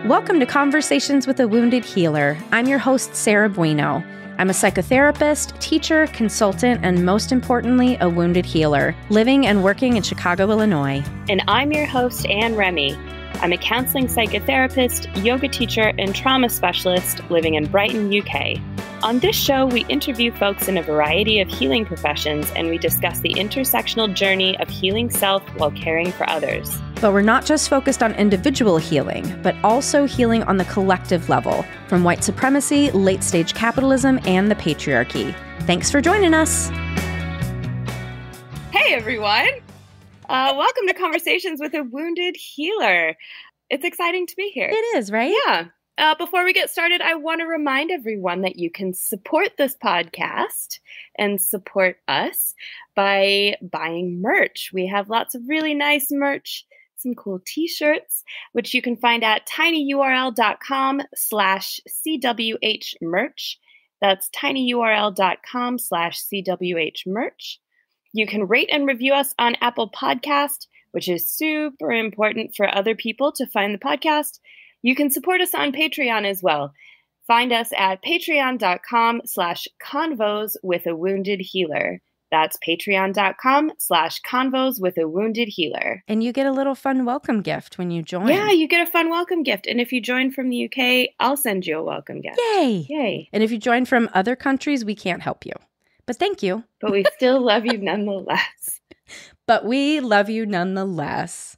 Welcome to Conversations with a Wounded Healer. I'm your host, Sarah Bueno. I'm a psychotherapist, teacher, consultant, and most importantly, a wounded healer, living and working in Chicago, Illinois. And I'm your host, Anne Remy. I'm a counseling psychotherapist, yoga teacher, and trauma specialist living in Brighton, UK. On this show, we interview folks in a variety of healing professions, and we discuss the intersectional journey of healing self while caring for others. But we're not just focused on individual healing, but also healing on the collective level, from white supremacy, late-stage capitalism, and the patriarchy. Thanks for joining us. Hey, everyone. Welcome to Conversations with a Wounded Healer. It's exciting to be here. It is, right? Yeah. Before we get started, I want to remind everyone that you can support this podcast and support us by buying merch. We have lots of really nice merch, some cool t-shirts, which you can find at tinyurl.com/CWHmerch. That's tinyurl.com/CWHmerch. You can rate and review us on Apple Podcast, which is super important for other people to find the podcast. You can support us on Patreon as well. Find us at patreon.com/convos-with-a-wounded-healer. That's patreon.com/convos-with-a-wounded-healer. And you get a little fun welcome gift when you join. Yeah, you get a fun welcome gift. And if you join from the UK, I'll send you a welcome gift. Yay! Yay. And if you join from other countries, we can't help you. But thank you. But we still love you nonetheless. But we love you nonetheless.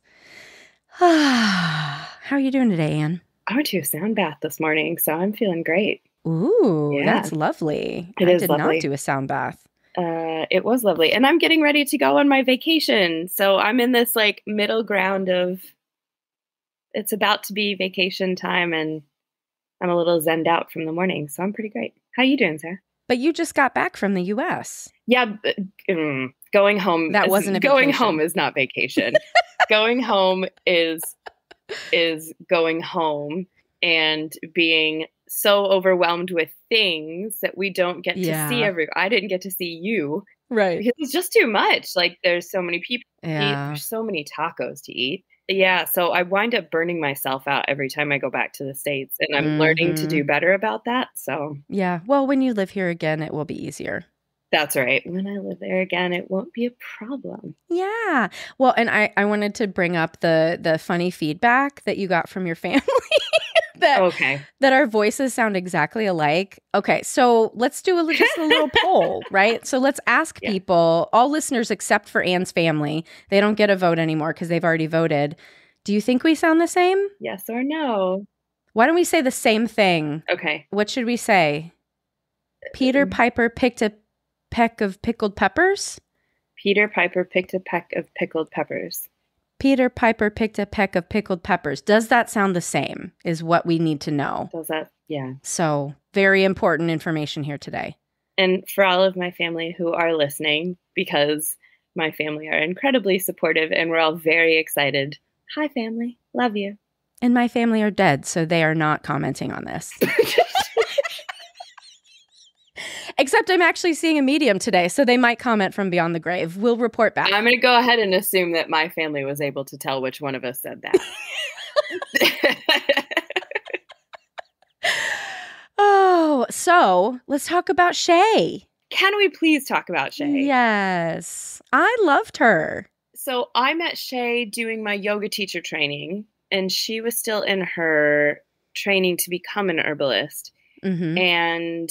How are you doing today, Anne? I went to a sound bath this morning, so I'm feeling great. Ooh, Yeah. That's lovely. It I is did lovely. not do a sound bath. It was lovely. And I'm getting ready to go on my vacation. So I'm in this like middle ground of it's about to be vacation time and I'm a little zenned out from the morning. So I'm pretty great. How you doing, Sarah? But you just got back from the U.S. Yeah, going home. That wasn't a going vacation. home is not vacation. Going home is going home and being so overwhelmed with things that we don't get to see I didn't get to see you. Right. Because it's just too much. Like there's so many people to eat. Yeah. There's so many tacos to eat. Yeah. So I wind up burning myself out every time I go back to the States. And I'm learning to do better about that. So Yeah. Well, when you live here again, it will be easier. that's right. When I live there again, it won't be a problem. Yeah. Well, and I wanted to bring up the funny feedback that you got from your family. That our voices sound exactly alike. Okay, so let's do just a little poll, right? So let's ask people, all listeners except for Anne's family. They don't get a vote anymore because they've already voted. Do you think we sound the same? Yes or no? Why don't we say the same thing? Okay. What should we say? Peter Piper picked a peck of pickled peppers? Peter Piper picked a peck of pickled peppers. Peter Piper picked a peck of pickled peppers. Does that sound the same is what we need to know. Does that? Yeah. So very important information here today. And for all of my family who are listening, because my family are incredibly supportive and we're all very excited. Hi, family. Love you. And my family are dead, so they are not commenting on this. Except I'm actually seeing a medium today, so they might comment from beyond the grave. We'll report back. I'm going to go ahead and assume that my family was able to tell which one of us said that. Oh, so let's talk about Shay. Can we please talk about Shay? Yes. I loved her. So I met Shay doing my yoga teacher training, and she was still in her training to become an herbalist. Mm-hmm. And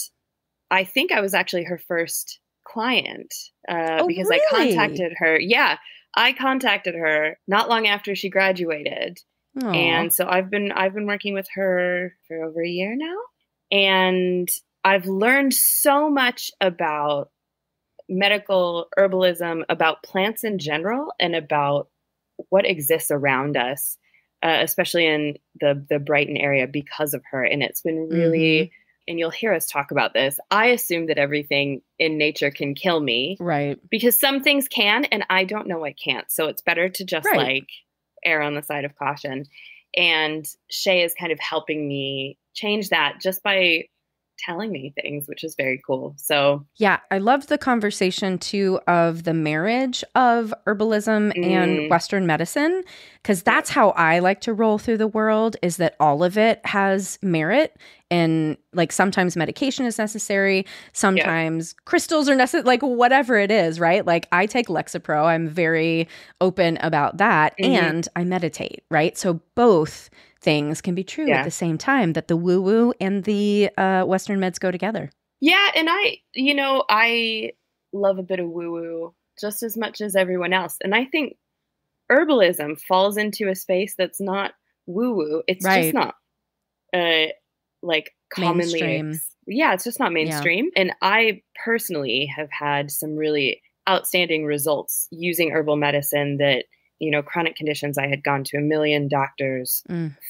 I think I was actually her first client because really? I contacted her. Yeah, I contacted her not long after she graduated. Aw. And so I've been working with her for over a year now. And I've learned so much about medical herbalism, about plants in general, and about what exists around us, especially in the Brighton area because of her. And it's been really, and you'll hear us talk about this, I assume that everything in nature can kill me. Right. Because some things can, and I don't know what can't. So it's better to just like err on the side of caution. And Shay is kind of helping me change that just by telling me things, which is very cool. So yeah, I loved the conversation too of the marriage of herbalism and Western medicine, because that's how I like to roll through the world, is that all of it has merit. And like sometimes medication is necessary, sometimes crystals are necessary, like whatever it is, right? Like I take Lexapro, I'm very open about that, and I meditate, right? So both things can be true at the same time, that the woo-woo and the Western meds go together. Yeah, and I love a bit of woo-woo just as much as everyone else. And I think herbalism falls into a space that's not woo-woo. It's just not like commonly it's just not mainstream. And I personally have had some really outstanding results using herbal medicine that, chronic conditions I had gone to a million doctors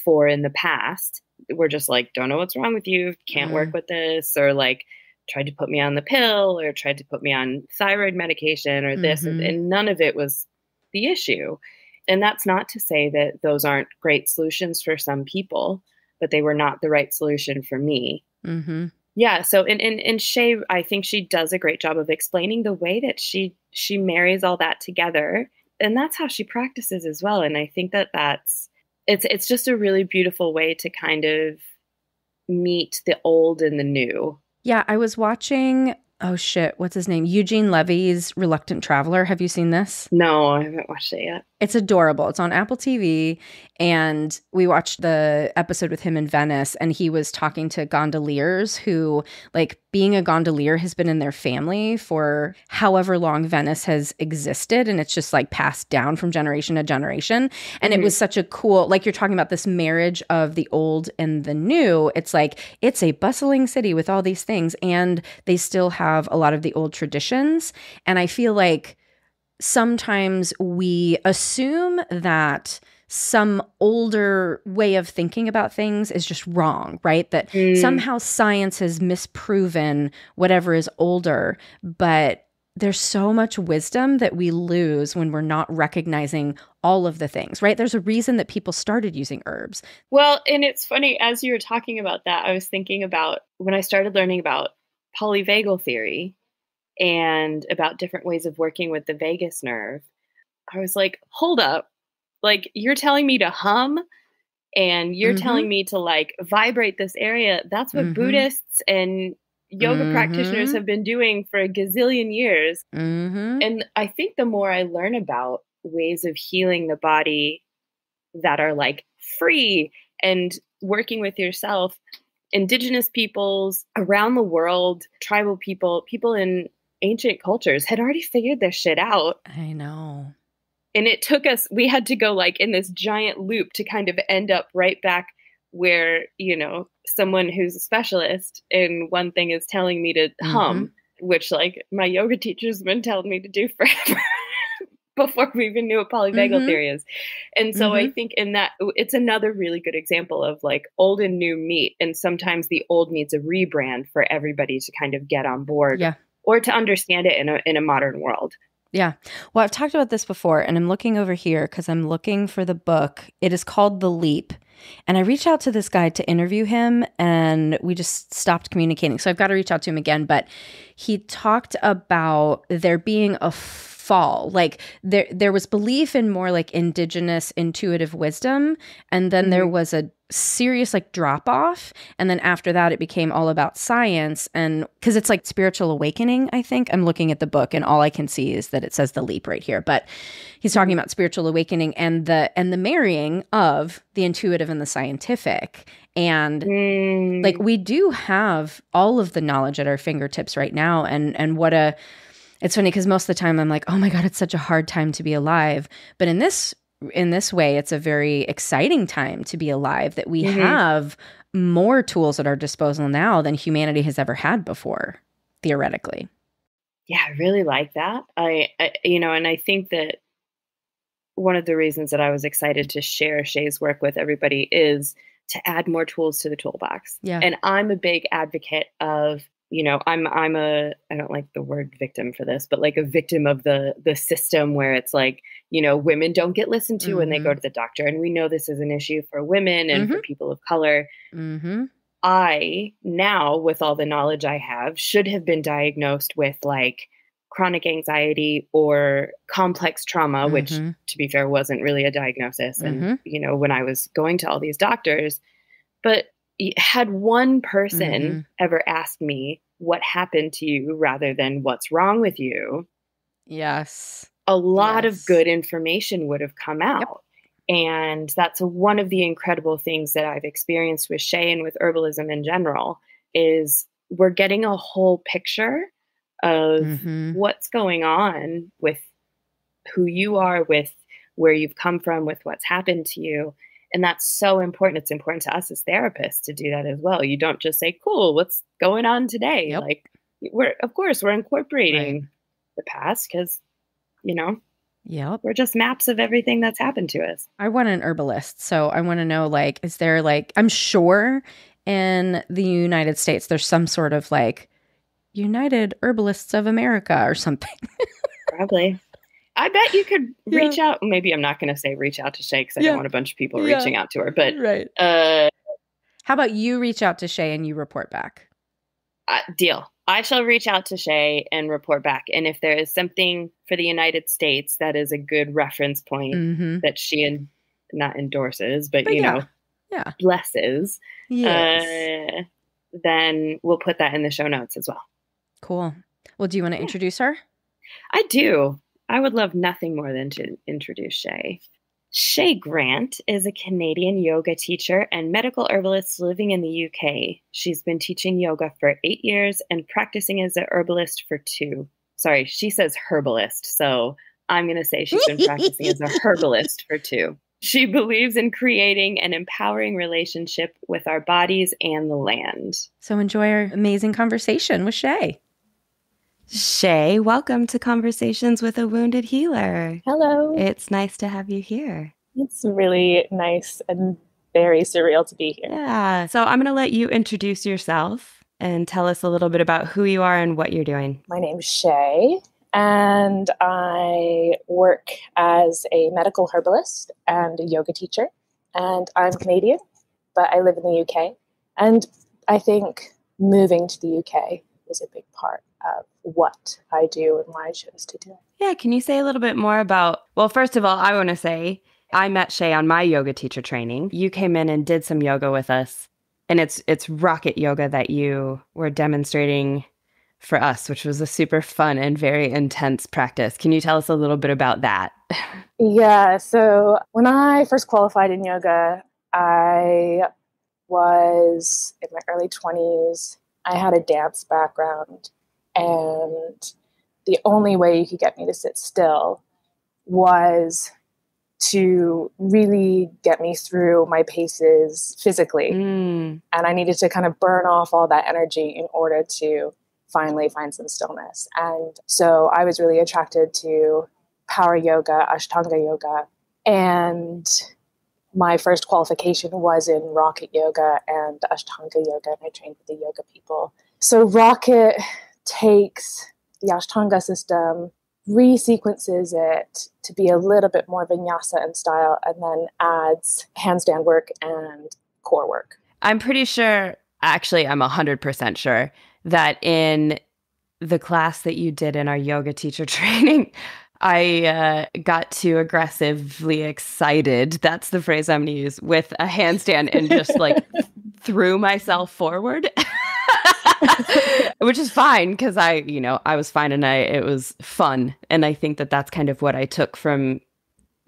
for in the past were just like, don't know what's wrong with you, can't work with this, or like tried to put me on the pill or tried to put me on thyroid medication or this, and none of it was the issue. And that's not to say that those aren't great solutions for some people, but they were not the right solution for me. Yeah. So, and Shay, I think she does a great job of explaining the way that she marries all that together. And that's how she practices as well. And I think it's just a really beautiful way to kind of meet the old and the new. Yeah. I was watching, what's his name? Eugene Levy's Reluctant Traveler. Have you seen this? No, I haven't watched it yet. It's adorable. It's on Apple TV. And we watched the episode with him in Venice, and he was talking to gondoliers who, like, being a gondolier has been in their family for however long Venice has existed. And it's just like passed down from generation to generation. And it was such a cool, like you're talking about this marriage of the old and the new. It's like, it's a bustling city with all these things, and they still have a lot of the old traditions. And I feel like sometimes we assume that some older way of thinking about things is just wrong, right? That somehow science has misproven whatever is older, but there's so much wisdom that we lose when we're not recognizing all of the things, right? There's a reason that people started using herbs. Well, and it's funny, as you were talking about that, I was thinking about when I started learning about polyvagal theory and about different ways of working with the vagus nerve. I was like, hold up. Like, you're telling me to hum and you're telling me to like vibrate this area. That's what Buddhists and yoga practitioners have been doing for a gazillion years. And I think the more I learn about ways of healing the body that are like free and working with yourself, indigenous peoples around the world, tribal people in ancient cultures had already figured this shit out. I know. And it took us, we had to go like in this giant loop to kind of end up right back where, someone who's a specialist in one thing is telling me to hum, which like my yoga teacher's been telling me to do forever before we even knew what polyvagal theory is. And so I think in that, it's another really good example of like old and new meet. And sometimes the old needs a rebrand for everybody to kind of get on board or to understand it in a modern world. Yeah. Well, I've talked about this before, and I'm looking over here because I'm looking for the book. It is called The Leap. And I reached out to this guy to interview him, and we just stopped communicating. So I've got to reach out to him again. But he talked about there being a fall. Like there was belief in more like indigenous intuitive wisdom. And then there was a serious like drop off. And then after that, it became all about science. And because it's like spiritual awakening, I think. I'm looking at the book and all I can see is that it says The Leap right here. But he's talking about spiritual awakening and the marrying of the intuitive and the scientific. And like we do have all of the knowledge at our fingertips right now. And it's funny because most of the time I'm like, oh my God, it's such a hard time to be alive. But in this way, it's a very exciting time to be alive, that we have more tools at our disposal now than humanity has ever had before, theoretically. Yeah, I really like that. And I think that one of the reasons that I was excited to share Shay's work with everybody is to add more tools to the toolbox. Yeah. And I'm a big advocate of, I don't like the word victim for this, but like a victim of the system where it's like, women don't get listened to when they go to the doctor. And we know this is an issue for women and for people of color. I now, with all the knowledge I have, should have been diagnosed with like chronic anxiety or complex trauma, which to be fair, wasn't really a diagnosis. And, you know, when I was going to all these doctors, but had one person ever asked me what happened to you rather than what's wrong with you, yes, a lot of good information would have come out. Yep. And that's one of the incredible things that I've experienced with Shay and with herbalism in general is we're getting a whole picture of what's going on with who you are, with where you've come from, with what's happened to you. And that's so important. It's important to us as therapists to do that as well. You don't just say, cool, what's going on today? Yep. Like we're incorporating the past because, you know, we're just maps of everything that's happened to us. I want an herbalist. So I want to know, like, is there like, I'm sure in the United States, there's some sort of like United Herbalists of America or something. Probably. I bet you could reach out. Maybe I'm not going to say reach out to Shay because I don't want a bunch of people reaching out to her. But how about you reach out to Shay and you report back? Deal. I shall reach out to Shay and report back. And if there is something for the United States that is a good reference point that she not endorses, but you know, blesses, then we'll put that in the show notes as well. Cool. Well, do you want to introduce her? I do. I would love nothing more than to introduce Shay. Shay Grant is a Canadian yoga teacher and medical herbalist living in the UK. She's been teaching yoga for 8 years and practicing as a herbalist for 2. Sorry, she says herbalist, so I'm going to say she's been practicing as a herbalist for 2. She believes in creating an empowering relationship with our bodies and the land. So enjoy our amazing conversation with Shay. Shay, welcome to Conversations with a Wounded Healer. Hello. It's nice to have you here. It's really nice and very surreal to be here. Yeah. So I'm going to let you introduce yourself and tell us a little bit about who you are and what you're doing. My name's Shay, and I work as a medical herbalist and a yoga teacher. And I'm Canadian, but I live in the UK. And I think moving to the UK is a big part of what I do and why I chose to do it. Yeah, can you say a little bit more about, well, first of all, I want to say I met Shay on my yoga teacher training. You came in and did some yoga with us, and it's rocket yoga that you were demonstrating for us, which was a super fun and very intense practice. Can you tell us a little bit about that? Yeah, so when I first qualified in yoga, I was in my early 20s. I had a dance background. And the only way you could get me to sit still was to really get me through my paces physically. And I needed to kind of burn off all that energy in order to finally find some stillness. And so I was really attracted to power yoga, Ashtanga yoga. And my first qualification was in rocket yoga and Ashtanga yoga. And I trained with the yoga people. So rocket takes the Ashtanga system, resequences it to be a little bit more vinyasa in style, and then adds handstand work and core work. I'm pretty sure, actually, I'm 100% sure that in the class that you did in our yoga teacher training, I got too aggressively excited, that's the phrase I'm going to use, with a handstand and just like threw myself forward. Which is fine because I was fine and it was fun. And I think that that's kind of what I took from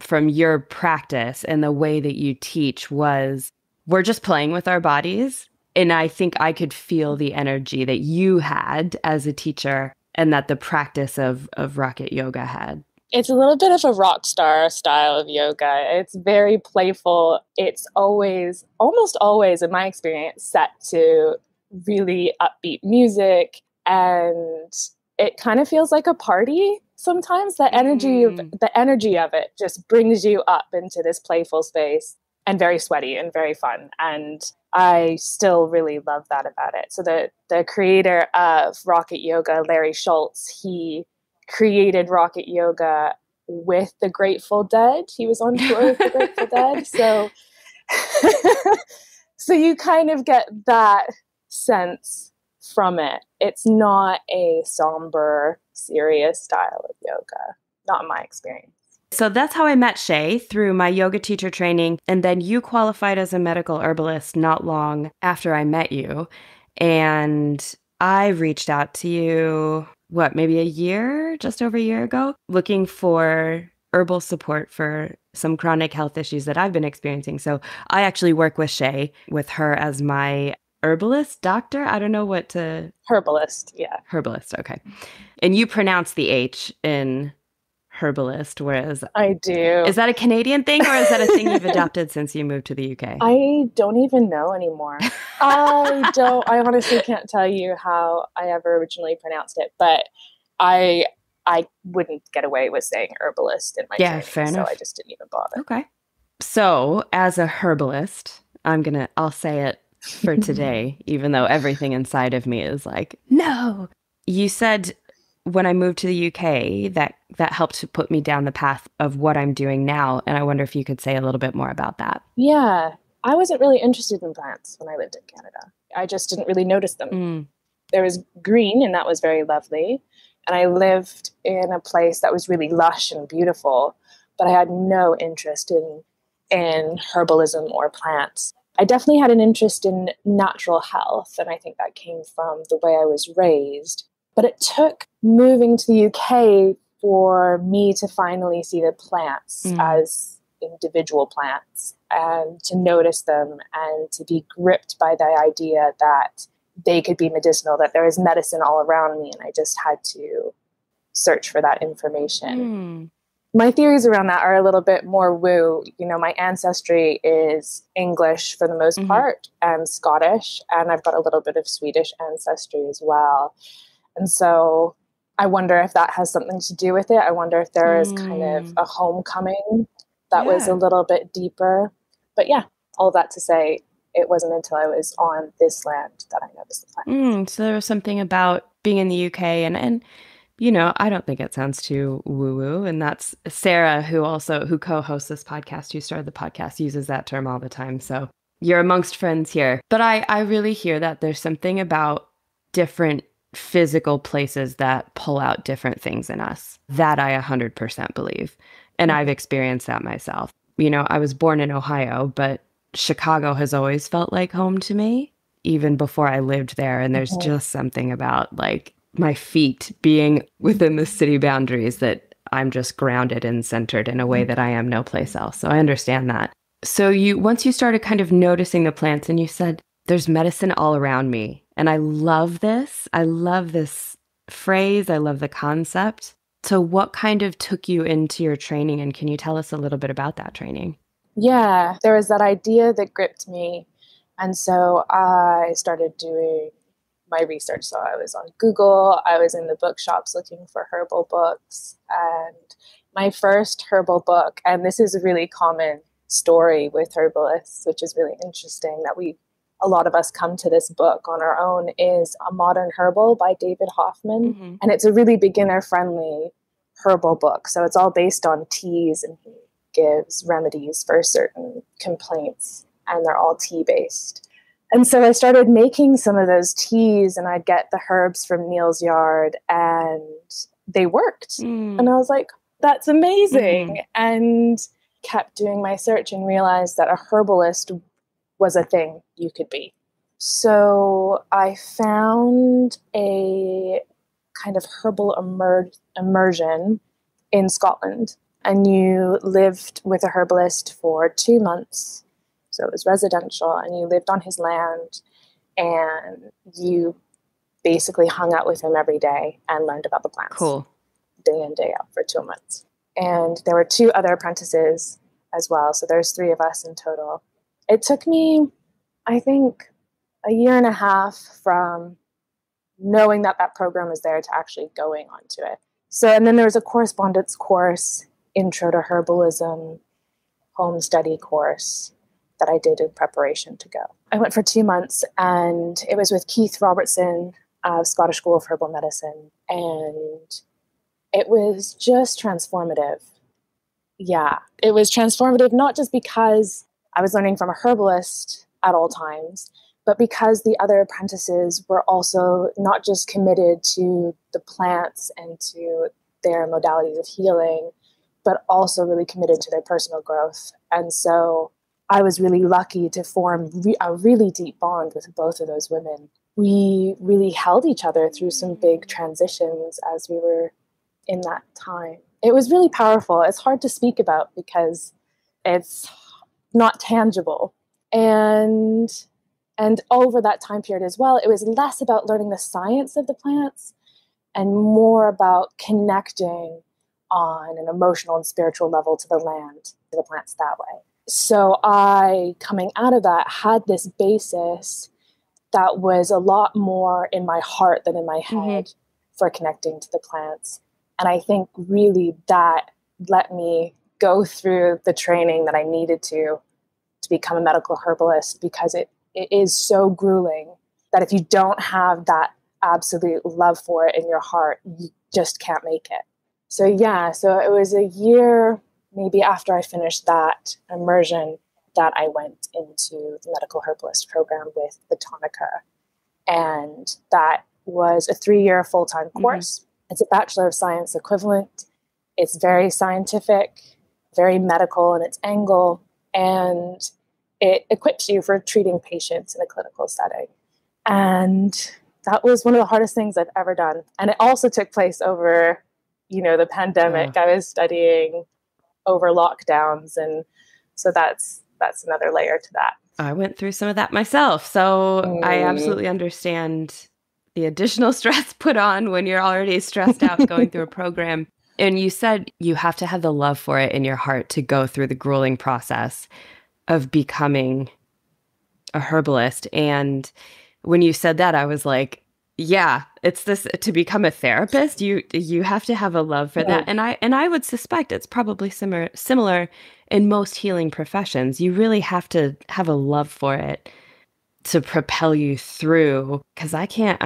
your practice and the way that you teach was we're just playing with our bodies. And I think I could feel the energy that you had as a teacher and that the practice of rocket yoga had. It's a little bit of a rock star style of yoga. It's very playful. It's almost always, in my experience, set to really upbeat music, and it kind of feels like a party sometimes. The energy of it just brings you up into this playful space, and very sweaty and very fun. And I still really love that about it. So the creator of rocket yoga, Larry Schultz, he created rocket yoga with the Grateful Dead. He was on tour with the Grateful Dead. So you kind of get that sense from it. It's not a somber, serious style of yoga, not in my experience. So that's how I met Shay, through my yoga teacher training. And then you qualified as a medical herbalist not long after I met you. And I reached out to you, maybe just over a year ago, looking for herbal support for some chronic health issues that I've been experiencing. So I actually work with Shay, with her as my herbalist doctor. I don't know what to... Herbalist, yeah. Herbalist, okay. And you pronounce the H in herbalist, whereas... I do. Is that a Canadian thing, or is that a thing you've adopted since you moved to the UK? I don't even know anymore. I honestly can't tell you how I ever originally pronounced it, but I wouldn't get away with saying herbalist in my training, fair enough. So I just didn't even bother. Okay. So as a herbalist, I'll say it for today, even though everything inside of me is like, no. You said when I moved to the UK that helped to put me down the path of what I'm doing now. And I wonder if you could say a little bit more about that. Yeah. I wasn't really interested in plants when I lived in Canada. I just didn't really notice them. There was green, and that was very lovely. And I lived in a place that was really lush and beautiful, but I had no interest in herbalism or plants. I definitely had an interest in natural health, and I think that came from the way I was raised. But it took moving to the UK for me to finally see the plants as individual plants and to notice them and to be gripped by the idea that they could be medicinal, that there is medicine all around me, and I just had to search for that information. My theories around that are a little bit more woo. My ancestry is English for the most part and Scottish, and I've got a little bit of Swedish ancestry as well. And so I wonder if that has something to do with it. I wonder if there is kind of a homecoming that was a little bit deeper. But yeah, all that to say, it wasn't until I was on this land that I noticed the plant. So there was something about being in the UK and I don't think it sounds too woo-woo. And that's Sarah, who co-hosts this podcast, who started the podcast, uses that term all the time. So you're amongst friends here. But I really hear that there's something about different physical places that pull out different things in us. That I 100% believe. And I've experienced that myself. I was born in Ohio, but Chicago has always felt like home to me, even before I lived there. And there's just something about like my feet being within the city boundaries that I'm just grounded and centered in a way that I am no place else. So I understand that. So once you started kind of noticing the plants, and you said, there's medicine all around me. And I love this. I love this phrase. I love the concept. So what kind of took you into your training? And can you tell us a little bit about that training? Yeah, there was that idea that gripped me. And so I started doing my research. So I was on Google, I was in the bookshops looking for herbal books. And my first herbal book, and this is a really common story with herbalists, which is really interesting, that a lot of us come to this book on our own, is A Modern Herbal by David Hoffman. And it's a really beginner-friendly herbal book. So it's all based on teas, and he gives remedies for certain complaints, and they're all tea-based. And so I started making some of those teas, and I'd get the herbs from Neil's yard, and they worked. And I was like, that's amazing. And kept doing my search and realized that a herbalist was a thing you could be. So I found a kind of herbal immersion in Scotland, and you lived with a herbalist for 2 months. So it was residential, and you lived on his land, and you basically hung out with him every day and learned about the plants. Cool. Day in, day out for 2 months. And there were 2 other apprentices as well. So there's 3 of us in total. It took me, I think, a year and a half from knowing that program was there to actually going onto it. So, and then there was a correspondence course, Intro to Herbalism, home study course that I did in preparation to go. I went for 2 months, and it was with Keith Robertson of Scottish School of Herbal Medicine. And it was just transformative. Yeah, it was transformative, not just because I was learning from a herbalist, at all times. But because the other apprentices were also not just committed to the plants and to their modalities of healing, but also really committed to their personal growth. And so I was really lucky to form a really deep bond with both of those women. We really held each other through some big transitions as we were in that time. It was really powerful. It's hard to speak about because it's not tangible. And over that time period as well, it was less about learning the science of the plants and more about connecting on an emotional and spiritual level to the land, to the plants that way. So I, coming out of that, had this basis that was a lot more in my heart than in my head for connecting to the plants. And I think really that let me go through the training that I needed to become a medical herbalist, because it is so grueling that if you don't have that absolute love for it in your heart, you just can't make it. So it was a year maybe after I finished that immersion that I went into the medical herbalist program with Botanica. And that was a 3-year full-time course. It's a Bachelor of Science equivalent. It's very scientific, very medical in its angle, and it equips you for treating patients in a clinical setting. And that was one of the hardest things I've ever done. And it also took place over, the pandemic. I was studying over lockdowns. And so that's another layer to that. I went through some of that myself. So I absolutely understand the additional stress put on when you're already stressed out going through a program. And you said you have to have the love for it in your heart to go through the grueling process of becoming a herbalist. And when you said that, I was like, yeah, it's this, to become a therapist, you have to have a love for that. And I would suspect it's probably similar in most healing professions. You really have to have a love for it to propel you through. Because I can't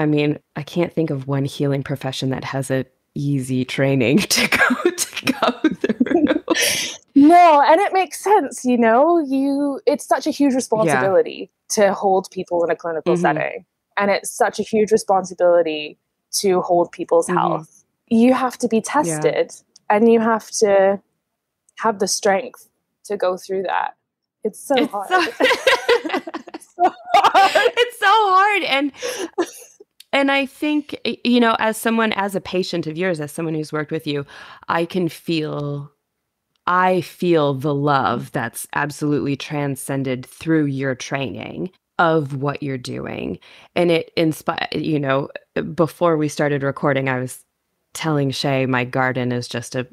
think of one healing profession that has an easy training to go through. No, and it makes sense, it's such a huge responsibility to hold people in a clinical setting. And it's such a huge responsibility to hold people's health. You have to be tested and you have to have the strength to go through that. It's so hard. It's so hard. It's so hard. And I think, as a patient of yours, as someone who's worked with you, I feel the love that's absolutely transcended through your training of what you're doing. And it inspired, before we started recording, I was telling Shay my garden is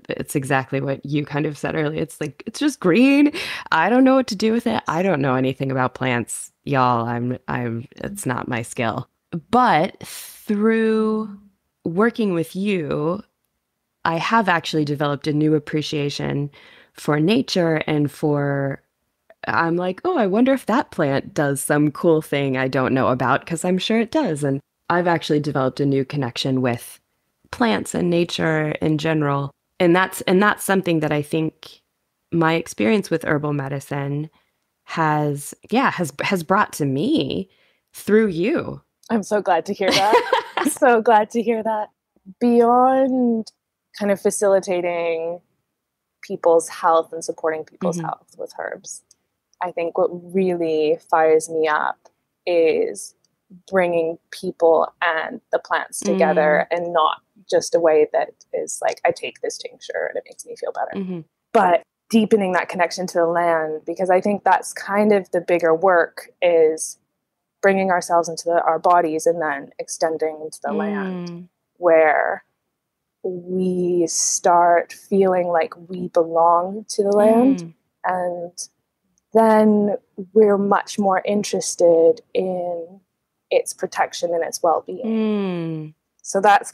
it's exactly what you kind of said earlier. It's like, it's just green. I don't know what to do with it. I don't know anything about plants, y'all. It's not my skill. But through working with you, I have actually developed a new appreciation for nature and I'm like, oh, I wonder if that plant does some cool thing I don't know about, because I'm sure it does. And I've actually developed a new connection with plants and nature in general. And that's something that I think my experience with herbal medicine has brought to me through you. I'm so glad to hear that. So glad to hear that. Beyond kind of facilitating people's health and supporting people's health with herbs, I think what really fires me up is bringing people and the plants together, and not just a way that is like, I take this tincture and it makes me feel better, but deepening that connection to the land, because I think that's kind of the bigger work, is bringing ourselves into our bodies and then extending into the land, where we start feeling like we belong to the land. And then we're much more interested in its protection and its well-being. So that's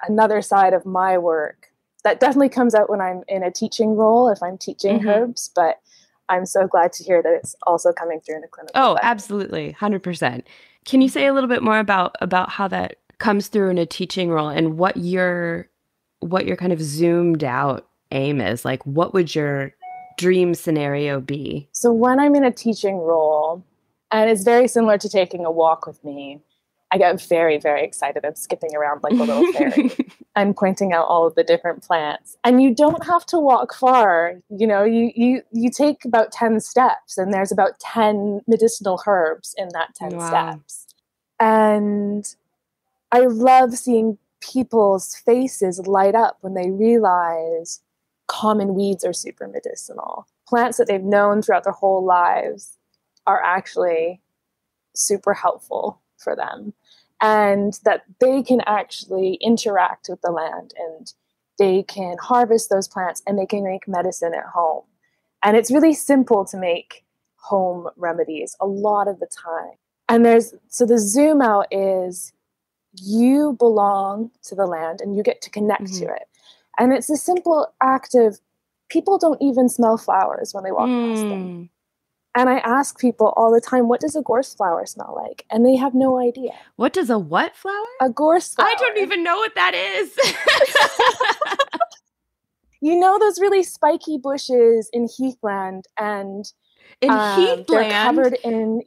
another side of my work that definitely comes out when I'm in a teaching role, if I'm teaching herbs, but I'm so glad to hear that it's also coming through in the clinical setting. Absolutely. 100%. Can you say a little bit more about how that comes through in a teaching role, and what your kind of zoomed out aim is? Like, what would your dream scenario be? So when I'm in a teaching role, and it's very similar to taking a walk with me, I get very, very excited. I'm skipping around like a little fairy. I'm pointing out all of the different plants. And you don't have to walk far. You take about 10 steps, and there's about 10 medicinal herbs in that 10 steps. And I love seeing people's faces light up when they realize common weeds are super medicinal. Plants that they've known throughout their whole lives are actually super helpful for them, and that they can actually interact with the land, and they can harvest those plants, and they can make medicine at home. And it's really simple to make home remedies a lot of the time. And so the zoom out is you belong to the land and you get to connect to it. And it's a simple act of, people don't even smell flowers when they walk past them. And I ask people all the time, what does a gorse flower smell like? And they have no idea. What does a what flower? A gorse flower. I don't even know what that is. You know those really spiky bushes in heathland, and heathland? They're covered in.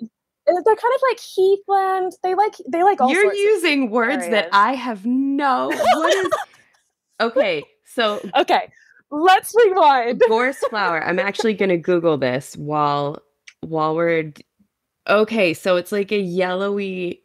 They're kind of like heathland. They like all You're sorts using of words areas that I have no. What is? Okay, so let's rewind. Gorse flower. I'm actually going to Google this while we're. Okay, so it's like a yellowy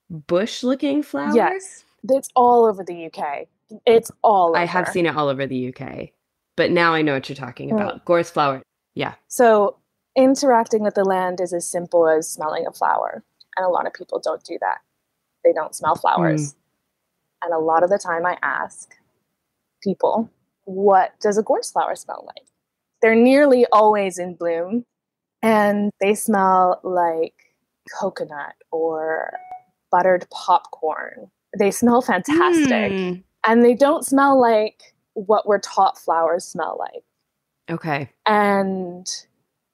bush-looking flower. Yes, it's all over the UK. It's all over. I have seen it all over the UK, but now I know what you're talking about. Gorse flower. Yeah. So interacting with the land is as simple as smelling a flower. And a lot of people don't do that. They don't smell flowers. And a lot of the time I ask people, what does a gorse flower smell like? They're nearly always in bloom, and they smell like coconut or buttered popcorn. They smell fantastic. And they don't smell like what we're taught flowers smell like. Okay. And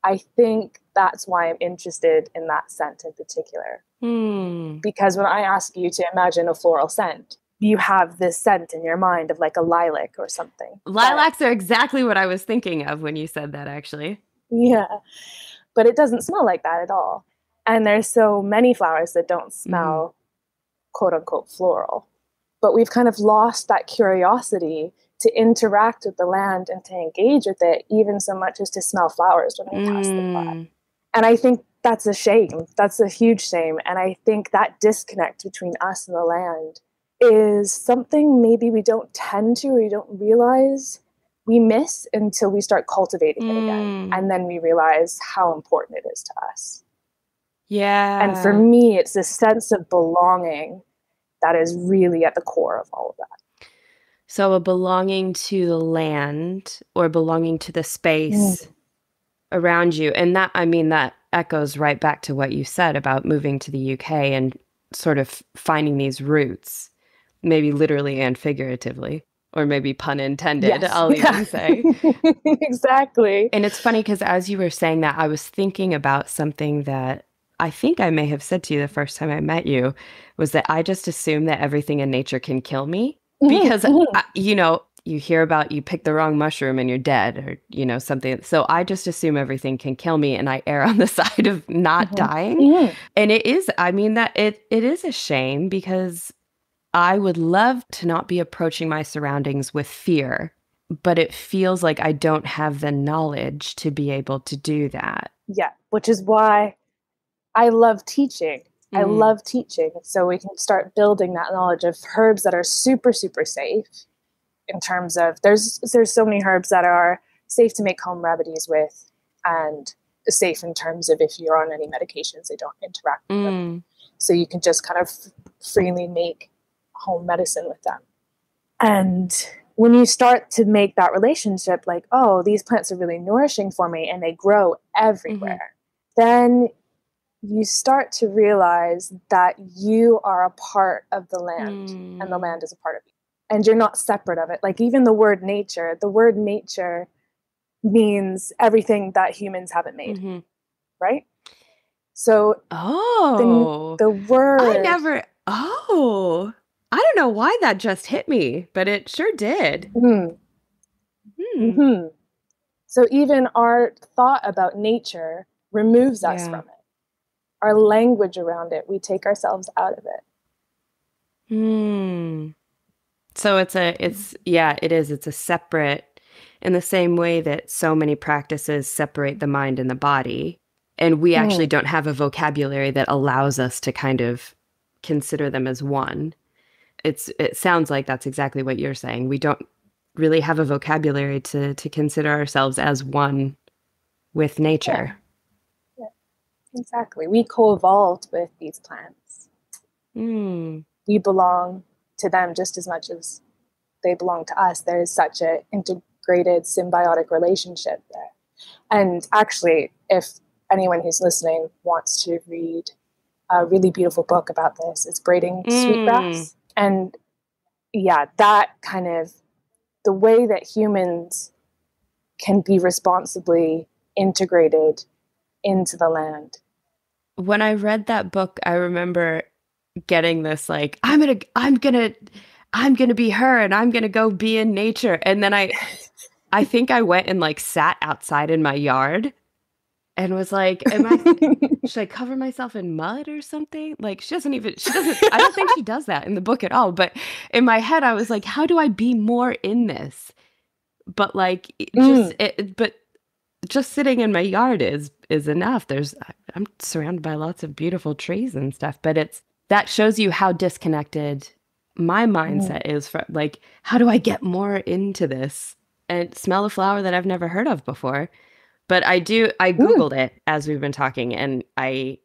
I think that's why I'm interested in that scent in particular. Because when I ask you to imagine a floral scent, you have this scent in your mind of like a lilac or something. Lilacs are exactly what I was thinking of when you said that, actually. Yeah. But it doesn't smell like that at all. And there's so many flowers that don't smell quote unquote floral. But we've kind of lost that curiosity to interact with the land and to engage with it, even so much as to smell flowers when we pass them by. And I think that's a shame. That's a huge shame. And I think that disconnect between us and the land is something maybe we don't tend to, or we don't realize we miss until we start cultivating it again. And then we realize how important it is to us. Yeah. And for me, it's this sense of belonging that is really at the core of all of that. So a belonging to the land, or belonging to the space around you. And that, I mean, that echoes right back to what you said about moving to the UK and sort of finding these roots, maybe literally and figuratively, or maybe pun intended, I'll even say. Exactly. And it's funny because as you were saying that, I was thinking about something that I think I may have said to you the first time I met you, was that I just assume that everything in nature can kill me. Because, you hear about you pick the wrong mushroom and you're dead, or, something. So I just assume everything can kill me, and I err on the side of not dying. And it is, it is a shame, because I would love to not be approaching my surroundings with fear, but it feels like I don't have the knowledge to be able to do that. Yeah, which is why I love teaching. I love teaching, so we can start building that knowledge of herbs that are super, super safe. In terms of, there's so many herbs that are safe to make home remedies with, and safe in terms of if you're on any medications, they don't interact with them. So you can just kind of freely make home medicine with them. And when you start to make that relationship, like, oh, these plants are really nourishing for me and they grow everywhere, then you start to realize that you are a part of the land and the land is a part of you. And you're not separate of it. Like even the word nature means everything that humans haven't made, right? So the word... I don't know why that just hit me, but it sure did. So even our thought about nature removes us from it. Our language around it, we take ourselves out of it. So it's a separate, in the same way that so many practices separate the mind and the body. And we actually don't have a vocabulary that allows us to kind of consider them as one. It sounds like that's exactly what you're saying. We don't really have a vocabulary to consider ourselves as one with nature. Yeah, exactly. We co-evolved with these plants. We belong to them just as much as they belong to us. There is such an integrated symbiotic relationship there. And actually, if anyone who's listening wants to read a really beautiful book about this, it's Braiding Sweetgrass. And yeah, that kind of, the way that humans can be responsibly integrated into the land. When I read that book, I remember getting this like, I'm gonna be her and I'm gonna go be in nature. And then I think I went and like sat outside in my yard and was like, should I cover myself in mud or something? Like she doesn't, I don't think she does that in the book at all. But in my head, I was like, how do I be more in this? But like, just sitting in my yard is enough. I'm surrounded by lots of beautiful trees and stuff, but that shows you how disconnected my mindset is from, like, how do I get more into this and smell a flower that I've never heard of before? But I Googled it as we've been talking, and I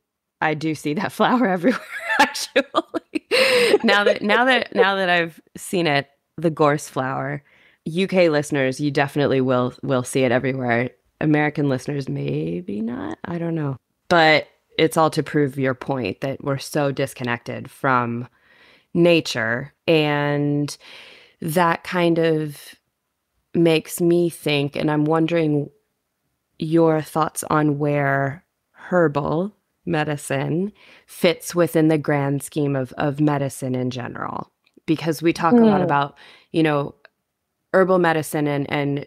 do see that flower everywhere, actually. now that I've seen it, the gorse flower. UK listeners, you definitely will see it everywhere. American listeners, maybe not. I don't know. But it's all to prove your point that we're so disconnected from nature. And that kind of makes me think, and I'm wondering your thoughts on where herbal medicine fits within the grand scheme of medicine in general. Because we talk a lot about, herbal medicine and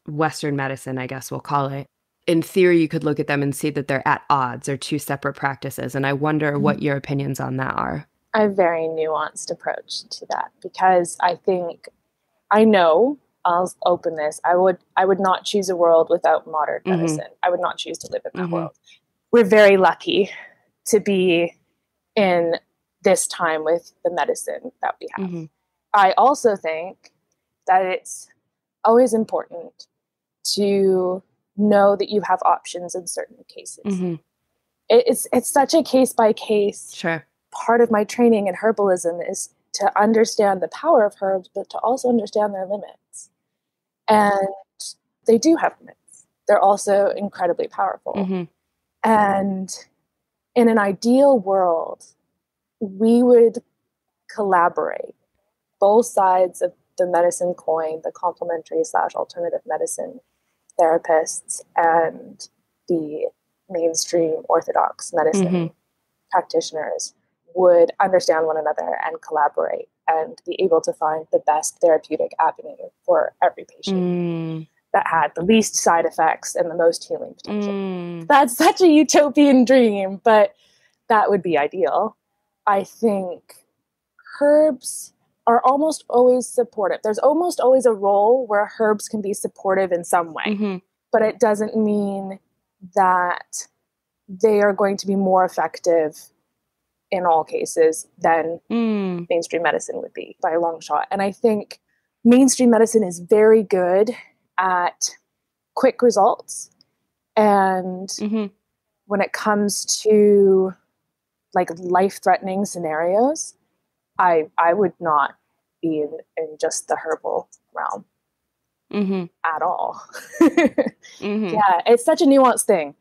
Western medicine, I guess we'll call it. In theory, you could look at them and see that they're at odds or two separate practices. And I wonder what your opinions on that are. I have a very nuanced approach to that because I know, I'll open this, I would not choose a world without modern medicine. I would not choose to live in that world. We're very lucky to be in this time with the medicine that we have. I also think that it's always important to know that you have options in certain cases. It's such a case by case. Sure. Part of my training in herbalism is to understand the power of herbs, but to also understand their limits. And they do have limits. They're also incredibly powerful. And in an ideal world, we would collaborate, both sides of the medicine coin, the complementary / alternative medicine therapists and the mainstream orthodox medicine practitioners would understand one another and collaborate and be able to find the best therapeutic avenue for every patient that had the least side effects and the most healing potential. That's such a utopian dream, but that would be ideal. I think herbs are almost always supportive. There's almost always a role where herbs can be supportive in some way, but it doesn't mean that they are going to be more effective in all cases than mainstream medicine would be by a long shot. And I think mainstream medicine is very good at quick results. And when it comes to like life-threatening scenarios, I would not be in just the herbal realm at all. Yeah, it's such a nuanced thing.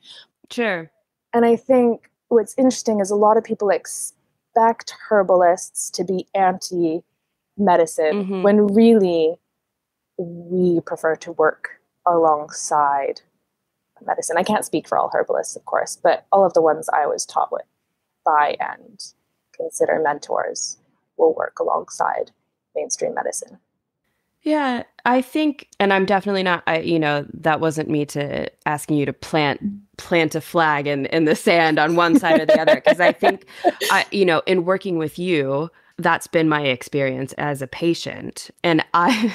Sure. And I think what's interesting is a lot of people expect herbalists to be anti-medicine when really we prefer to work alongside medicine. I can't speak for all herbalists, of course, but all of the ones I was taught with by and consider mentors will work alongside mainstream medicine. Yeah, I think, and I'm definitely not, that wasn't me to asking you to plant a flag in the sand on one side or the other. Because I think, in working with you, that's been my experience as a patient. And I,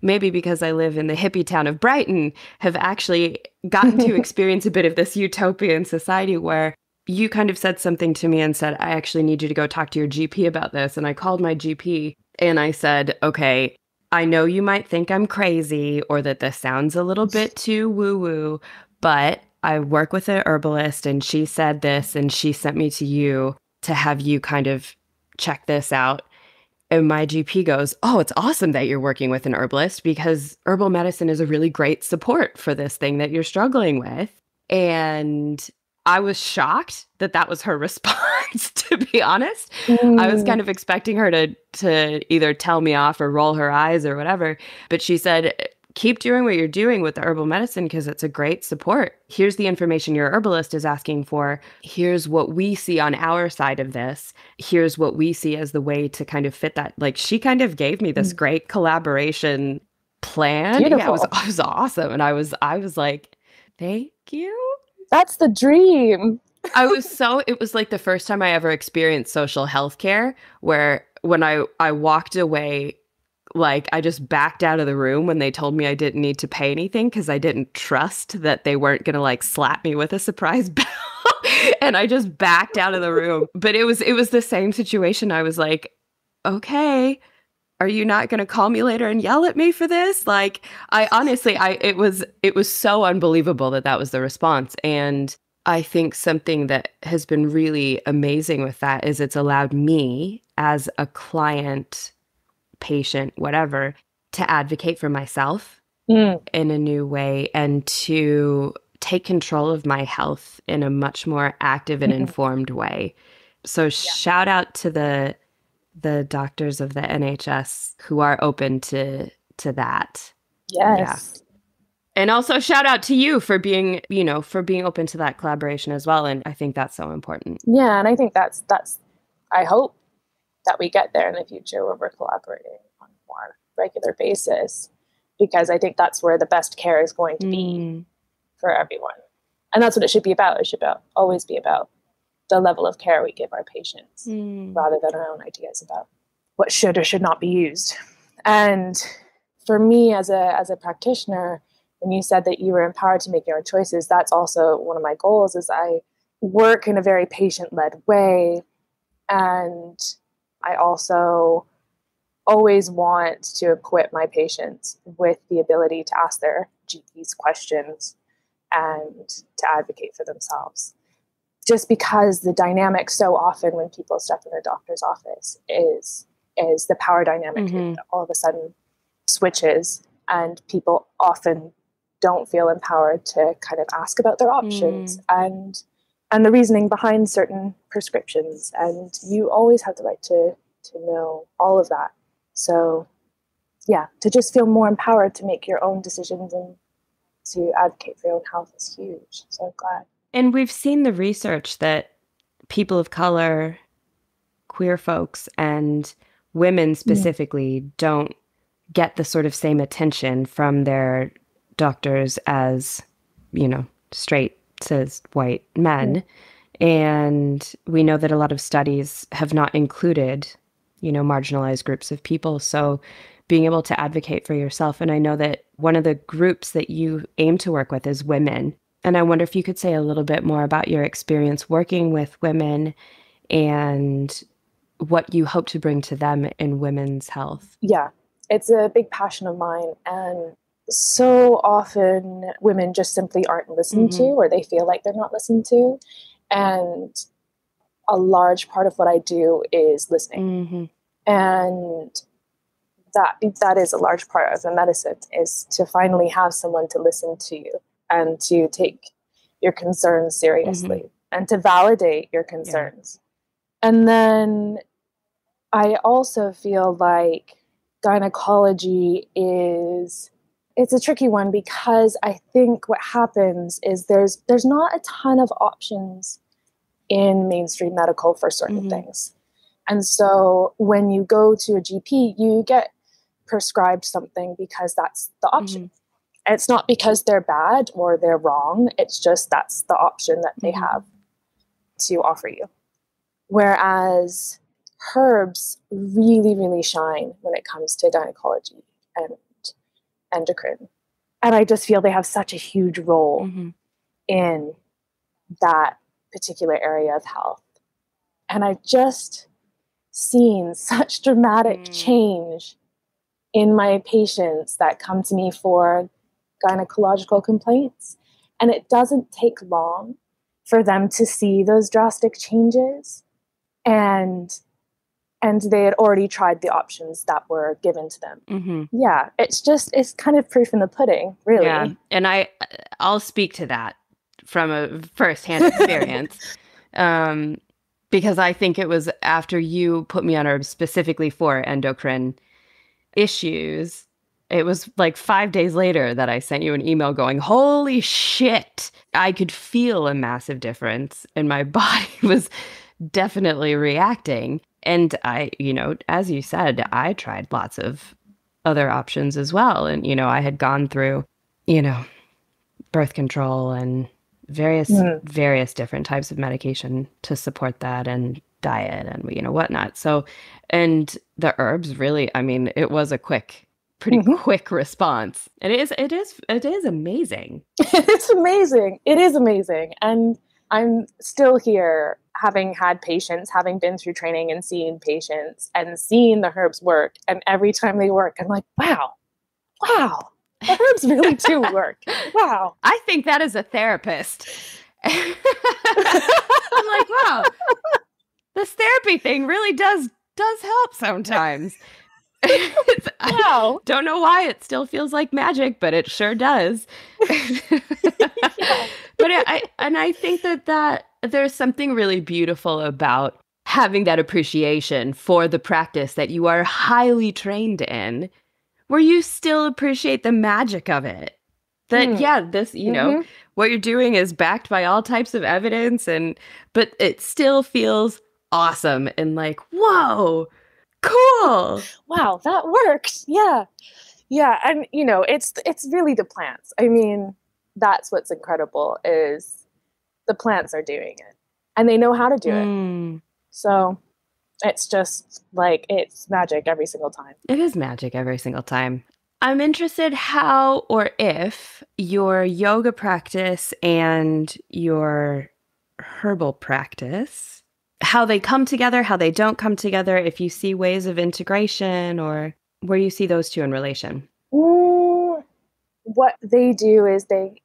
maybe because I live in the hippie town of Brighton, have actually gotten to experience a bit of this utopian society where you kind of said something to me and said, I actually need you to go talk to your GP about this. And I called my GP and I said, okay, I know you might think I'm crazy or that this sounds a little bit too woo-woo, but I work with an herbalist and she said this and she sent me to you to have you kind of check this out. And my GP goes, oh, it's awesome that you're working with an herbalist because herbal medicine is a really great support for this thing that you're struggling with. And I was shocked that that was her response, to be honest. I was kind of expecting her to either tell me off or roll her eyes or whatever. But she said, keep doing what you're doing with the herbal medicine because it's a great support. Here's the information your herbalist is asking for. Here's what we see on our side of this. Here's what we see as the way to kind of fit that. Like, she kind of gave me this great collaboration plan. Beautiful. Yeah, it was awesome. And I was like, thank you. That's the dream. It was like the first time I ever experienced social health care where when I walked away, like I just backed out of the room when they told me I didn't need to pay anything because I didn't trust that they weren't going to like slap me with a surprise bell. And I just backed out of the room. But it was the same situation. I was like, okay, are you not going to call me later and yell at me for this? Like, it was so unbelievable that was the response. And I think something that has been really amazing with that is it's allowed me as a client, patient, whatever, to advocate for myself in a new way and to take control of my health in a much more active and informed way. So shout out to the doctors of the NHS who are open to that. Yes. Yeah. And also shout out to you for being open to that collaboration as well. And I think that's so important. Yeah. And I think that's, I hope that we get there in the future where we're collaborating on a more regular basis, because I think that's where the best care is going to be for everyone. And that's what it should be about. It should always be about the level of care we give our patients rather than our own ideas about what should or should not be used. And for me as a practitioner, when you said that you were empowered to make your own choices, that's also one of my goals. Is I work in a very patient-led way. And I also always want to equip my patients with the ability to ask their GPs questions and to advocate for themselves. Just because the dynamic so often when people step in a doctor's office is the power dynamic all of a sudden switches, and people often don't feel empowered to kind of ask about their options and the reasoning behind certain prescriptions. And you always have the right to know all of that. So yeah, to just feel more empowered to make your own decisions and to advocate for your own health is huge. So I'm glad. And we've seen the research that people of color, queer folks, and women specifically don't get the sort of same attention from their doctors as, straight, cis, white men. And we know that a lot of studies have not included, marginalized groups of people. So being able to advocate for yourself. And I know that one of the groups that you aim to work with is women. And I wonder if you could say a little bit more about your experience working with women and what you hope to bring to them in women's health. Yeah, it's a big passion of mine. And so often women just simply aren't listened to, or they feel like they're not listened to. And a large part of what I do is listening. And that is a large part of the medicine, is to finally have someone to listen to you and to take your concerns seriously and to validate your concerns. And then I also feel like gynecology it's a tricky one, because I think what happens is there's not a ton of options in mainstream medical for certain things. And so when you go to a GP, you get prescribed something because that's the option. And it's not because they're bad or they're wrong. It's just that's the option that they have to offer you. Whereas herbs really, really shine when it comes to gynecology and endocrine. And I just feel they have such a huge role in that particular area of health. And I've just seen such dramatic change in my patients that come to me for gynecological complaints. And it doesn't take long for them to see those drastic changes. And they had already tried the options that were given to them. Yeah, it's kind of proof in the pudding, really. Yeah, and I'll speak to that from a firsthand experience. Because I think it was after you put me on herbs specifically for endocrine issues, it was like 5 days later that I sent you an email going, holy shit, I could feel a massive difference and my body was definitely reacting. And I, as you said, I tried lots of other options as well. And, I had gone through, birth control and various different types of medication to support that, and diet and, whatnot. So, and the herbs really, it was a pretty quick response. And it is amazing. It's amazing. It is amazing. And I'm still here having had patients, having been through training and seeing patients and seeing the herbs work. And every time they work, I'm like, wow, the herbs really do work. Wow. I think that as a therapist. I'm like, wow, this therapy thing really does help sometimes. Wow. I don't know why it still feels like magic, but it sure does. But I think that there's something really beautiful about having that appreciation for the practice that you are highly trained in, where you still appreciate the magic of it. That, this, what you're doing is backed by all types of evidence, but it still feels awesome and like, whoa, cool. Wow, that worked. Yeah. Yeah. And, it's really the plants. That's what's incredible is the plants are doing it and they know how to do it. So it's just like, it's magic every single time. It is magic every single time. I'm interested how or if your yoga practice and your herbal practice, how they come together, how they don't come together, if you see ways of integration or where you see those two in relation. What they do is they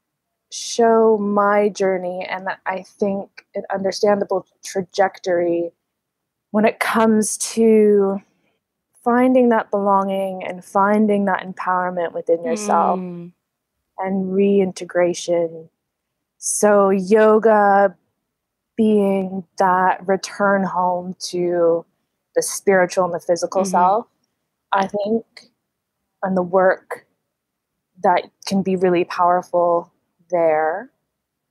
show my journey and I think an understandable trajectory when it comes to finding that belonging and finding that empowerment within yourself and reintegration. So yoga being that return home to the spiritual and the physical self, I think, and the work that can be really powerful there.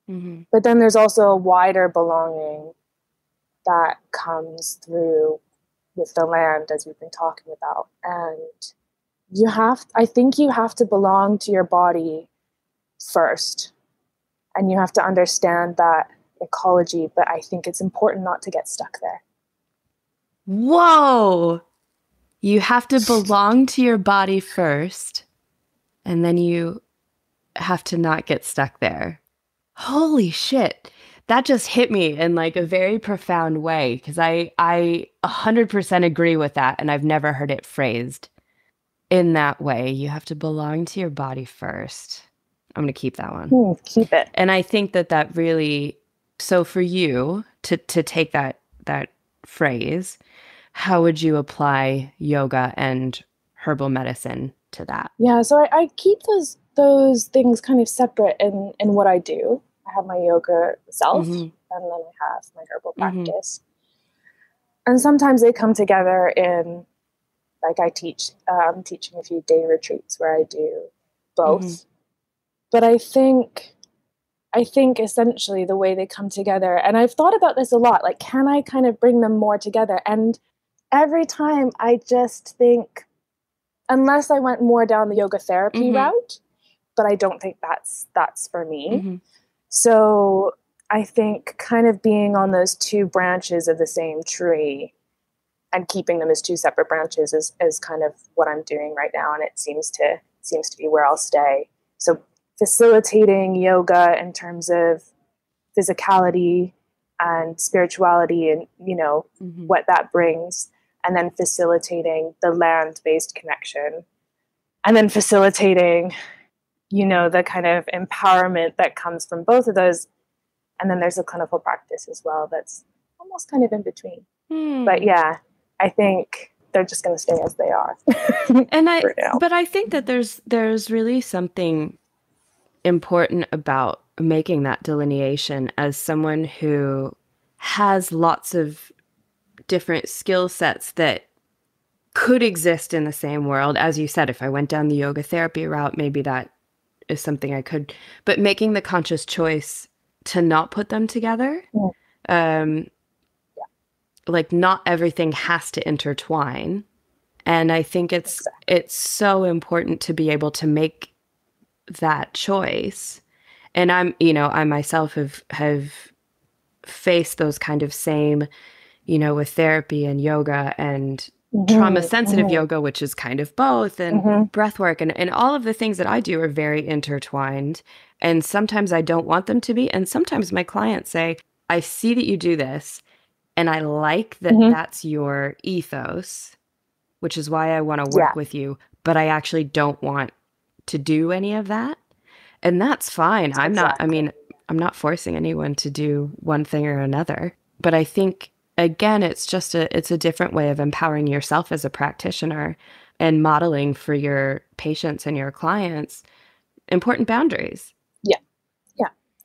But then there's also a wider belonging that comes through with the land, as we've been talking about. And I think you have to belong to your body first. And you have to understand that ecology, but I think it's important not to get stuck there. Whoa! You have to belong to your body first, and then you have to not get stuck there. Holy shit. That just hit me in like a very profound way, because I 100% agree with that, and I've never heard it phrased in that way. You have to belong to your body first. I'm going to keep that one. Keep it. And I think that really, so for you to take that phrase, how would you apply yoga and herbal medicine to that? Yeah, so I keep those things kind of separate in what I do. I have my yoga self, and then I have my herbal practice. And sometimes they come together in, like I'm teaching a few day retreats where I do both. But I think essentially the way they come together, and I've thought about this a lot, like, can I kind of bring them more together? And every time I just think, unless I went more down the yoga therapy route, but I don't think that's for me. So I think kind of being on those two branches of the same tree and keeping them as two separate branches is kind of what I'm doing right now. And it seems to be where I'll stay. So facilitating yoga in terms of physicality and spirituality and, what that brings, and then facilitating the land-based connection, and then facilitating, the kind of empowerment that comes from both of those. And then there's a clinical practice as well that's almost kind of in between. But yeah, I think they're just going to stay as they are. But I think that there's really something important about making that delineation as someone who has lots of different skill sets that could exist in the same world. As you said, if I went down the yoga therapy route, maybe that is something I could, but making the conscious choice to not put them together. Like not everything has to intertwine. And I think it's so important to be able to make that choice. And I myself have faced those kind of same, with therapy and yoga and trauma sensitive yoga, which is kind of both, and breath work and all of the things that I do are very intertwined. And sometimes I don't want them to be. And sometimes my clients say, I see that you do this and I like that that's your ethos, which is why I want to work with you, but I actually don't want to do any of that. And that's fine. I'm not forcing anyone to do one thing or another. But I think, again, it's a different way of empowering yourself as a practitioner and modeling for your patients and your clients important boundaries. Yeah.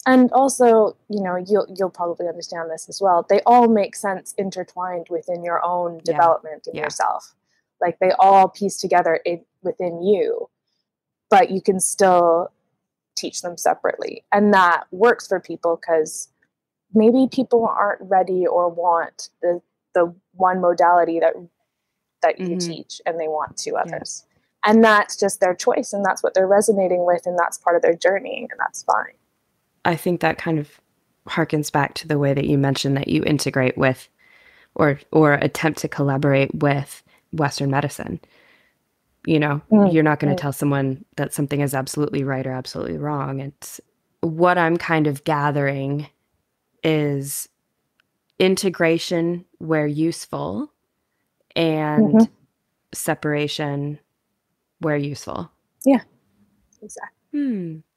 And also, you'll probably understand this as well. They all make sense intertwined within your own development in yourself. Like they all piece together within you, but you can still teach them separately. And that works for people because maybe people aren't ready or want the one modality that you teach, and they want two others. And that's just their choice, and that's what they're resonating with, and that's part of their journey, and that's fine. I think that kind of harkens back to the way that you mentioned that you integrate with or attempt to collaborate with Western medicine. You're not going to tell someone that something is absolutely right or absolutely wrong. It's what I'm kind of gathering is integration where useful and separation where useful. Yeah, exactly.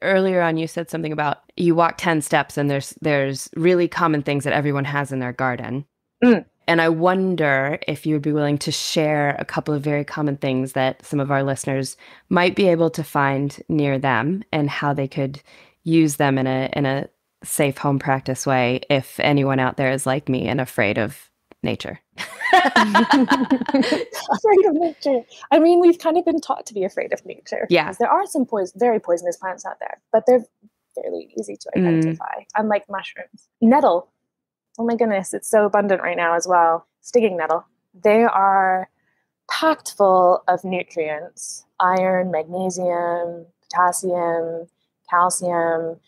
Earlier on, you said something about you walk 10 steps and there's really common things that everyone has in their garden. And I wonder if you would be willing to share a couple of very common things that some of our listeners might be able to find near them and how they could use them in a safe home practice way if anyone out there is like me and afraid of nature. Afraid of nature. I mean, we've kind of been taught to be afraid of nature. Yeah. There are some very poisonous plants out there, but they're fairly easy to identify, unlike mushrooms. Nettle. Oh my goodness, it's so abundant right now as well. Stinging nettle. They are packed full of nutrients: iron, magnesium, potassium, calcium,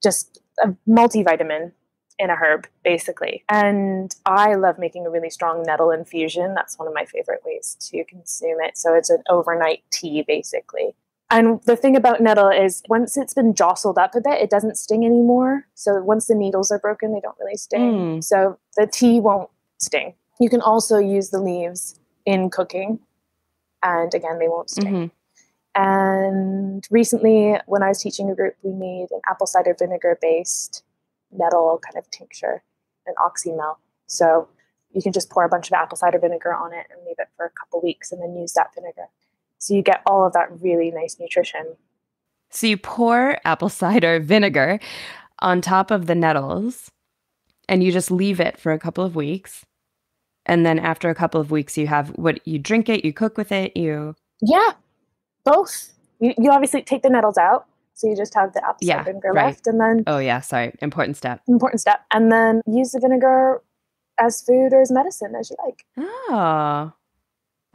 just a multivitamin in a herb, basically. And I love making a really strong nettle infusion. That's one of my favorite ways to consume it. So it's an overnight tea, basically. And the thing about nettle is once it's been jostled up a bit, it doesn't sting anymore. So once the needles are broken, they don't really sting. So the tea won't sting. You can also use the leaves in cooking. And again, they won't sting. And recently, when I was teaching a group, we made an apple cider vinegar based nettle kind of tincture, an oxymel. So you can just pour a bunch of apple cider vinegar on it and leave it for a couple weeks and then use that vinegar. So you get all of that really nice nutrition. So you pour apple cider vinegar on top of the nettles and you just leave it for a couple of weeks. And then after a couple of weeks, you have you drink it, you cook with it, Yeah, both. You obviously take the nettles out. So you just have the apple cider vinegar left. And then... Oh yeah, sorry. Important step. And then use the vinegar as food or as medicine as you like. Oh,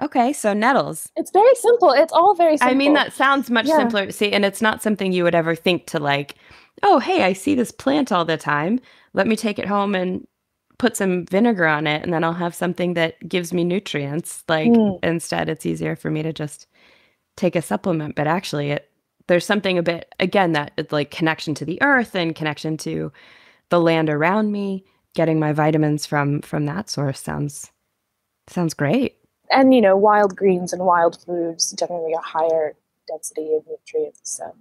Okay, so nettles. It's very simple. It's all very simple. I mean, that sounds much simpler. See, and it's not something you would ever think to like, oh, hey, I see this plant all the time. Let me take it home and put some vinegar on it, and then I'll have something that gives me nutrients. Like, instead, it's easier for me to just take a supplement. But actually, there's something a bit, again, that like connection to the earth and connection to the land around me. Getting my vitamins from that source sounds great. And, wild greens and wild foods generally a higher density of nutrients. So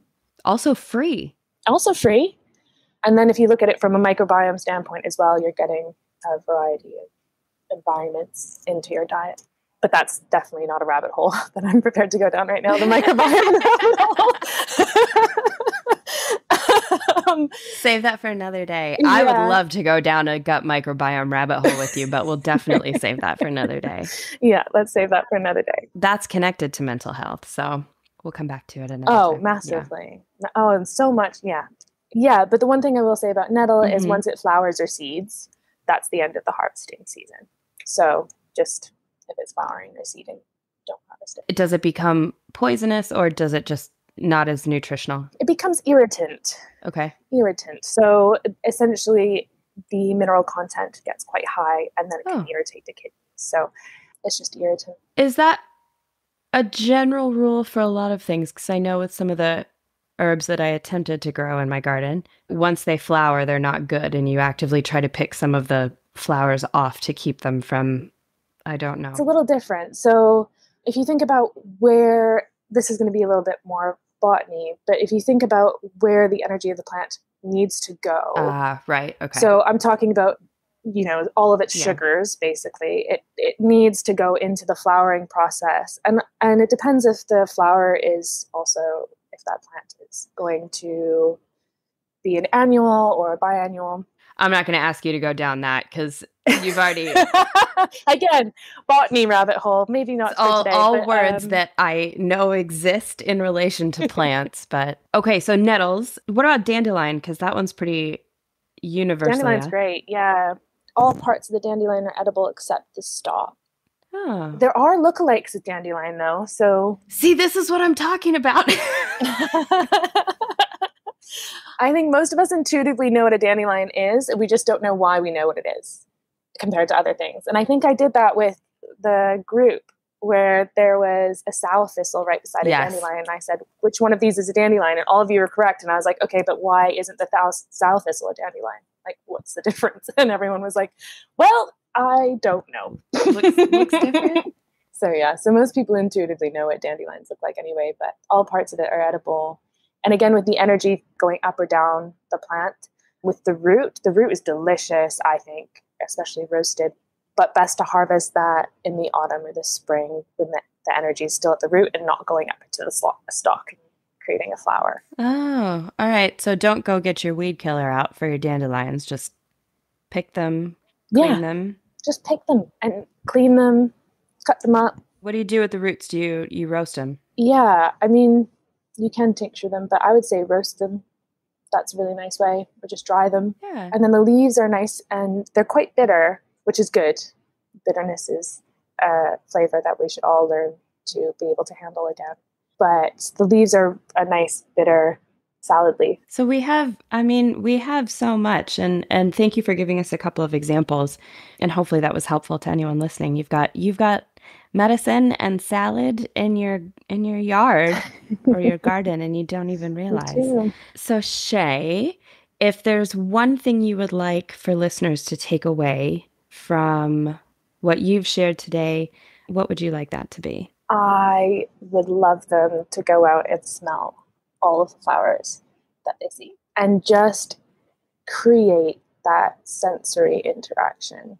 also free. And then if you look at it from a microbiome standpoint as well, you're getting a variety of environments into your diet. But that's definitely not a rabbit hole that I'm prepared to go down right now, the microbiome rabbit hole. Save that for another day. Yeah. I would love to go down a gut microbiome rabbit hole with you, but we'll definitely save that for another day. Yeah, let's save that for another day. That's connected to mental health, so we'll come back to it another time. Massively. Yeah. Oh, and so much, yeah. Yeah, but the one thing I will say about nettle is once it flowers or seeds, that's the end of the harvesting season. So just if it's flowering or seeding, don't harvest it. Does it become poisonous or does it just not as nutritional? It becomes irritant. Okay. Irritant. So essentially the mineral content gets quite high and then it can irritate the kidneys. So it's just irritant. Is that a general rule for a lot of things? Because I know with some of the herbs that I attempted to grow in my garden, once they flower, they're not good. And you actively try to pick some of the flowers off to keep them from, I don't know. It's a little different. So if you think about where, this is going to be a little bit more botany, but if you think about where the energy of the plant needs to go. Right. Okay. So I'm talking about, all of its sugars, basically. It needs to go into the flowering process. And it depends if the flower is also, if that plant is going to be an annual or a biannual. I'm not going to ask you to go down that because you've already... Again, botany rabbit hole. Maybe not for today. All words that I know exist in relation to plants. But okay, so nettles. What about dandelion? Because that one's pretty universal. Dandelion's great, yeah. All parts of the dandelion are edible except the stalk. Oh. There are lookalikes of dandelion, though. So see, this is what I'm talking about. I think most of us intuitively know what a dandelion is, and we just don't know why we know what it is compared to other things. And I think I did that with the group where there was a sow thistle right beside a dandelion. And I said, which one of these is a dandelion? And all of you were correct. And I was like, okay, but why isn't the sow thistle a dandelion? Like, what's the difference? And everyone was like, well, I don't know. Looks different. So most people intuitively know what dandelions look like anyway, but all parts of it are edible. And again, with the energy going up or down the plant, with the root is delicious, I think, especially roasted, but best to harvest that in the autumn or the spring when the energy is still at the root and not going up into the stalk and creating a flower. Oh, all right. So don't go get your weed killer out for your dandelions. Just pick them, clean them. Just pick them and clean them, cut them up. What do you do with the roots? Do you roast them? Yeah, I mean, you can tincture them, but I would say roast them. That's a really nice way. Or just dry them. Yeah. And then the leaves are nice and they're quite bitter, which is good. Bitterness is a flavor that we should all learn to be able to handle again. But the leaves are a nice bitter salad leaf. So we have so much, and thank you for giving us a couple of examples. And hopefully that was helpful to anyone listening. You've got medicine and salad in your yard or your garden, and you don't even realize. So Shay, if there's one thing you would like for listeners to take away from what you've shared today, what would you like that to be? I would love them to go out and smell all of the flowers that they see and just create that sensory interaction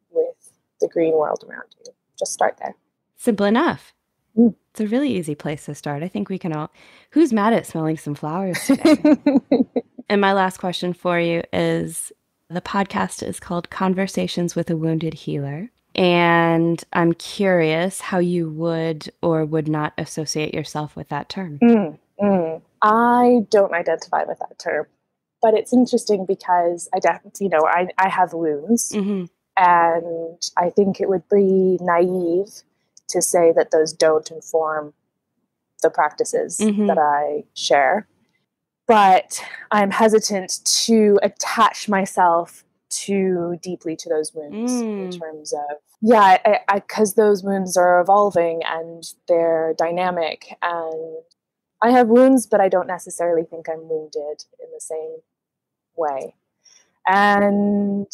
with the green world around you. Just start there. Simple enough. It's a really easy place to start. I think we can all... Who's mad at smelling some flowers today? And my last question for you is, the podcast is called Conversations with a Wounded Healer. And I'm curious how you would or would not associate yourself with that term. I don't identify with that term, but it's interesting because I have wounds. Mm-hmm. And I think it would be naive to say that those don't inform the practices that I share. But I'm hesitant to attach myself too deeply to those wounds in terms of, because those wounds are evolving and they're dynamic, and I have wounds, but I don't necessarily think I'm wounded in the same way. And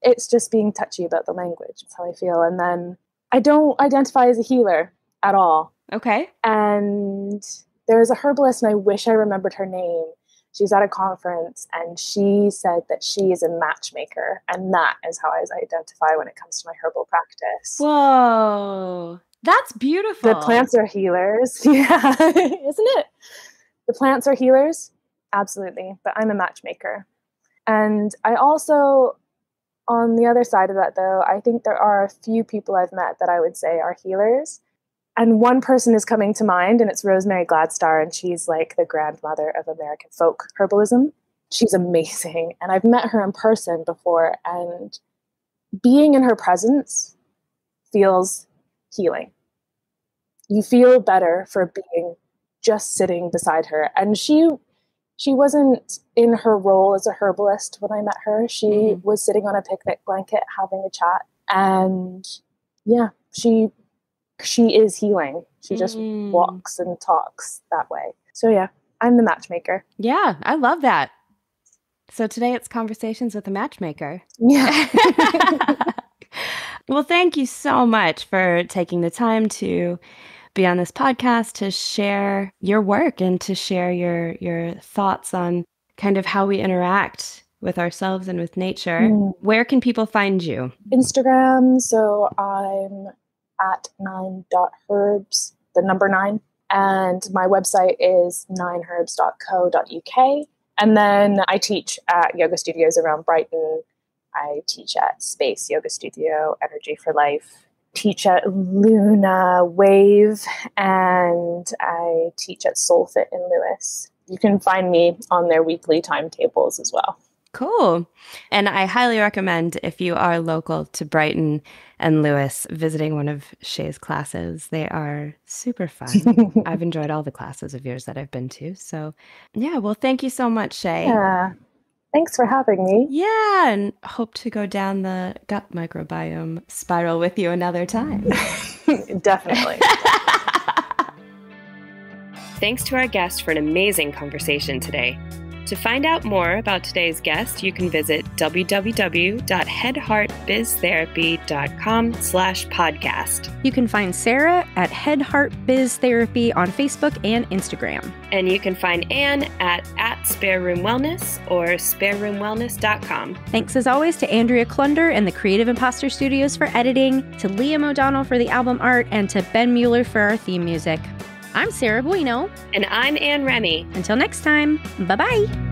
it's just being touchy about the language. That's how I feel. And then I don't identify as a healer at all. Okay. And there's a herbalist, and I wish I remembered her name. She's at a conference, and she said that she is a matchmaker, and that is how I identify when it comes to my herbal practice. Whoa, that's beautiful. The plants are healers. Yeah, isn't it? The plants are healers, absolutely, but I'm a matchmaker. And I also, on the other side of that, though, I think there are a few people I've met that I would say are healers. And one person is coming to mind, and it's Rosemary Gladstar, and she's like the grandmother of American folk herbalism. She's amazing, and I've met her in person before, and being in her presence feels healing. You feel better for being just sitting beside her. And she wasn't in her role as a herbalist when I met her. She was sitting on a picnic blanket having a chat, and she is healing. She just walks and talks that way. So yeah, I'm the matchmaker. Yeah, I love that. So today it's Conversations with a Matchmaker. Yeah. Well, thank you so much for taking the time to be on this podcast, to share your work and to share your thoughts on kind of how we interact with ourselves and with nature. Where can people find you? Instagram. So I'm at 9.herbs, the number 9. And my website is 9herbs.co.uk. And then I teach at yoga studios around Brighton. I teach at Space Yoga Studio, Energy for Life, teach at Luna Wave, and I teach at Soulfit in Lewis. You can find me on their weekly timetables as well. Cool. And I highly recommend, if you are local to Brighton and Lewis, visiting one of Shay's classes. They are super fun. I've enjoyed all the classes of yours that I've been to. So yeah, well, thank you so much, Shay. Yeah. Thanks for having me. Yeah, and hope to go down the gut microbiome spiral with you another time. Definitely. Thanks to our guest for an amazing conversation today. To find out more about today's guest, you can visit www.headheartbiztherapy.com/podcast. You can find Sarah at Head Heart Biz Therapy on Facebook and Instagram. And you can find Anne at Spare Room Wellness or spareroomwellness.com. Thanks as always to Andrea Klunder and the Creative Imposter Studios for editing, to Liam O'Donnell for the album art, and to Ben Mueller for our theme music. I'm Sarah Bueno. And I'm Anne Remy. Until next time, bye-bye.